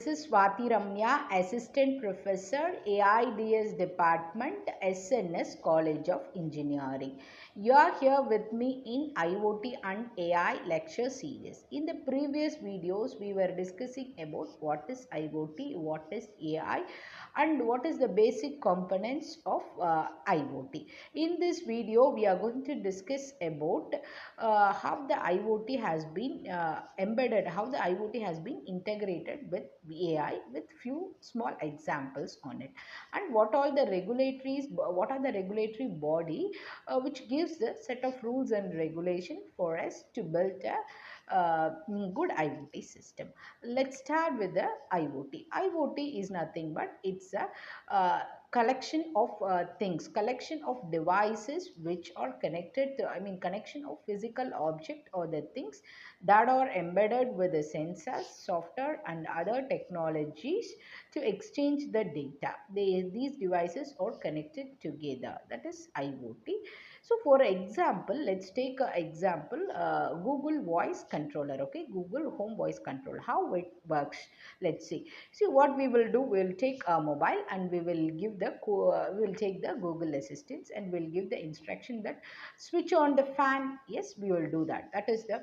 This is Swathiramya, Assistant Professor, AIDS Department, SNS College of Engineering. You are here with me in IoT and AI lecture series. In the previous videos, we were discussing about what is IoT, what is AI, and what is the basic components of IoT. In this video, we are going to discuss about how the IoT has been embedded, how the IoT has been integrated with AI with few small examples on it, and what are the regulatory body which gives the set of rules and regulation for us to build a good IoT system. Let's start with the IoT. IoT is nothing but it's a collection of collection of devices which are connected to, connection of physical object or the things that are embedded with the sensors, software and other technologies to exchange the data. These devices are connected together. That is IoT. So for example, let's take an example, Google voice controller. Okay, Google home voice controller, how it works. Let's see what we will do. We'll take a mobile and we will give the we'll take the Google Assistants and we'll give the instruction that switch on the fan. Yes, we will do that. That is the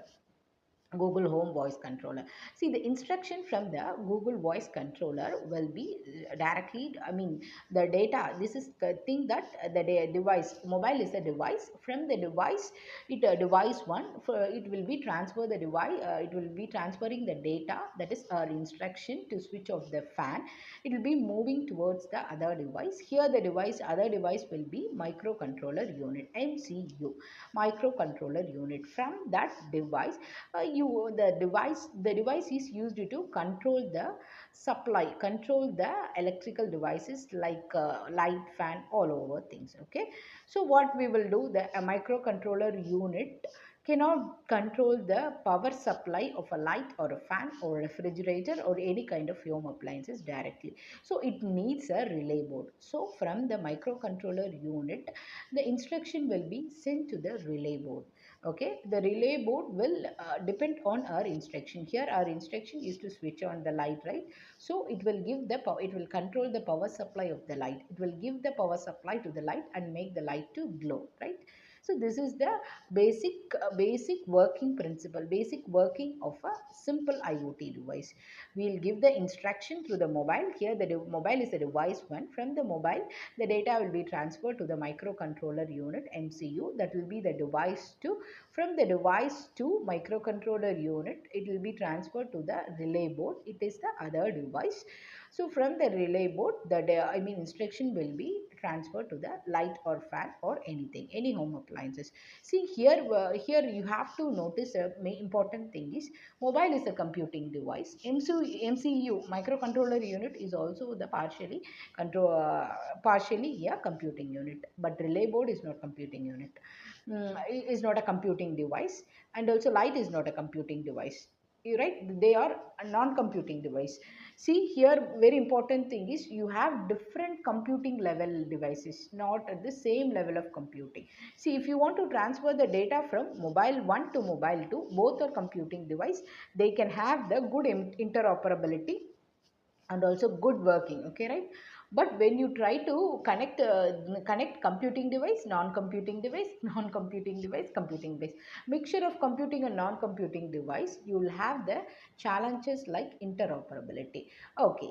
Google Home Voice Controller. See, the instruction from the Google Voice Controller will be directly, the data. This is the thing that the device, mobile is a device. From the device, device one, it will be transfer the device. It will be transferring the data. That is our instruction to switch off the fan. It will be moving towards the other device. Here, the other device will be microcontroller unit (MCU), microcontroller unit. From that device the device is used to control the supply, control the electrical devices like light, fan, all over things. Okay, so what we will do, the microcontroller unit cannot control the power supply of a light or a fan or a refrigerator or any kind of home appliances directly. So it needs a relay board. So from the microcontroller unit, the instruction will be sent to the relay board. Okay, the relay board will depend on our instruction. Here our instruction is to switch on the light, right? So it will give the power, it will control the power supply of the light. It will give the power supply to the light and make the light to glow, right? So this is the basic working principle, basic working of a simple IoT device. We'll give the instruction through the mobile. Here the mobile is the device one. From the mobile, the data will be transferred to the microcontroller unit MCU. That will be the device 2. From the device to microcontroller unit, it will be transferred to the relay board. It is the other device. So from the relay board, instruction will be transferred to the light or fan or anything, any home appliances. See here, here you have to notice a main important thing is mobile is a computing device. MCU, microcontroller unit, is also the partially computing unit, but relay board is not computing unit. Is not a computing device, and also light is not a computing device. You right? They are a non-computing device. See here, very important thing is you have different computing level devices, not at the same level of computing. See, if you want to transfer the data from mobile 1 to mobile 2, both are computing device. They can have the good interoperability and also good working. Okay, right? But when you try to connect computing device, non-computing device, non-computing device, computing device, mixture of computing and non-computing device, you will have the challenges like interoperability. Okay,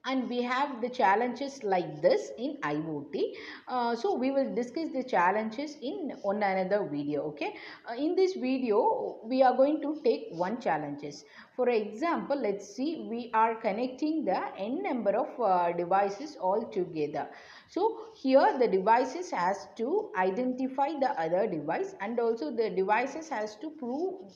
and we have the challenges like this in IoT. So we will discuss the challenges in on another video. Okay, in this video we are going to take one challenges. For example, let's see, we are connecting the n number of devices all together. So here the devices has to identify the other device, and also the devices has to prove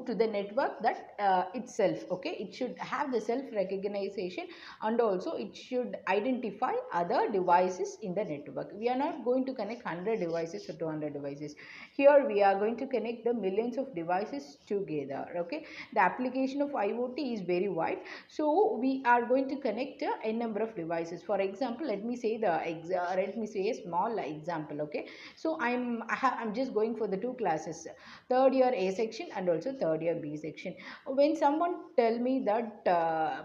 to the network that itself. Okay, it should have the self recognition, and also it should identify other devices in the network. We are not going to connect 100 devices or 200 devices. Here we are going to connect the millions of devices together. Okay, The application of IoT is very wide. So we are going to connect a number of devices. For example, let me say a small example. Okay, so I'm just going for the two classes, third year A section and also third year B section. When someone tell me that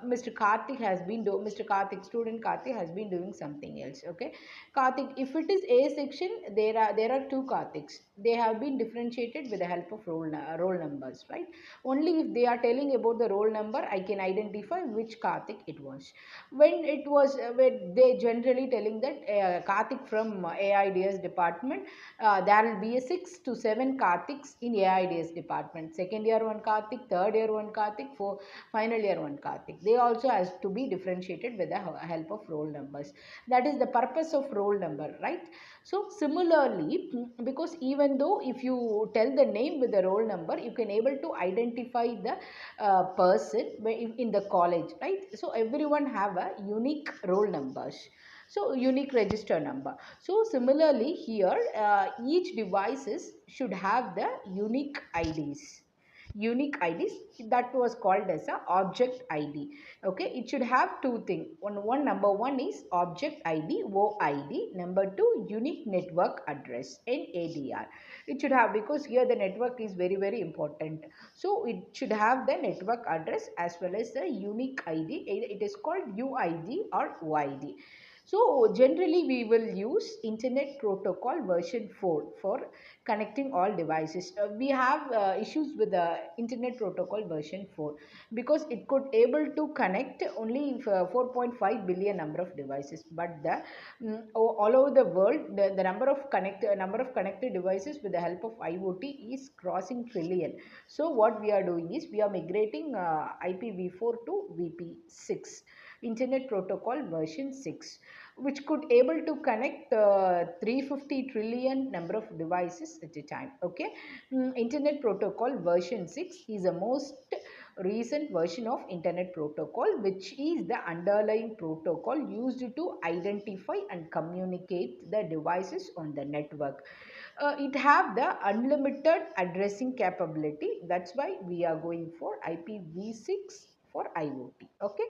Mr. Karthik, student Karthik has been doing something else. Okay, Karthik, if it is A section, there are two Karthiks. They have been differentiated with the help of roll numbers, right? Only if they are telling about the roll number, I can identify which Karthik it was. When they generally telling that Karthik from AIDS department, there will be a 6 to 7 Karthiks in AIDS department. Second year one Karthik, third year one Karthik, for final year one Karthik. They also has to be differentiated with the help of roll numbers. That is the purpose of roll number, right? So similarly, because even though if you tell the name with the roll number, you can able to identify the person in the college, right? So everyone have a unique roll numbers, so unique register number. So similarly here, each devices should have the unique IDs that was called as a object ID. Okay, it should have two things. One number one is object ID, OID. Number two, unique network address, NADR. It should have, because here the network is very very important. So it should have the network address as well as the unique ID. It is called UID or OID. So generally we will use Internet Protocol version 4 for connecting all devices. We have issues with the Internet Protocol version 4 because it could able to connect only 4.5 billion number of devices, but all over the world the number of connected devices with the help of IoT is crossing trillion. So what we are doing is we are migrating IPv4 to VP6, Internet Protocol version 6, which could able to connect 350 trillion number of devices at a time. Okay, Internet Protocol version 6 is the most recent version of Internet Protocol, which is the underlying protocol used to identify and communicate the devices on the network. It have the unlimited addressing capability. That's why we are going for IPv6 for IoT. Okay,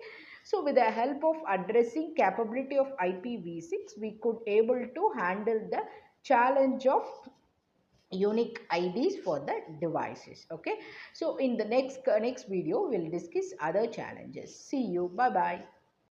so with the help of addressing capability of IPv6, we could able to handle the challenge of unique IDs for the devices. Okay, so in the next video we'll discuss other challenges. See you. Bye bye.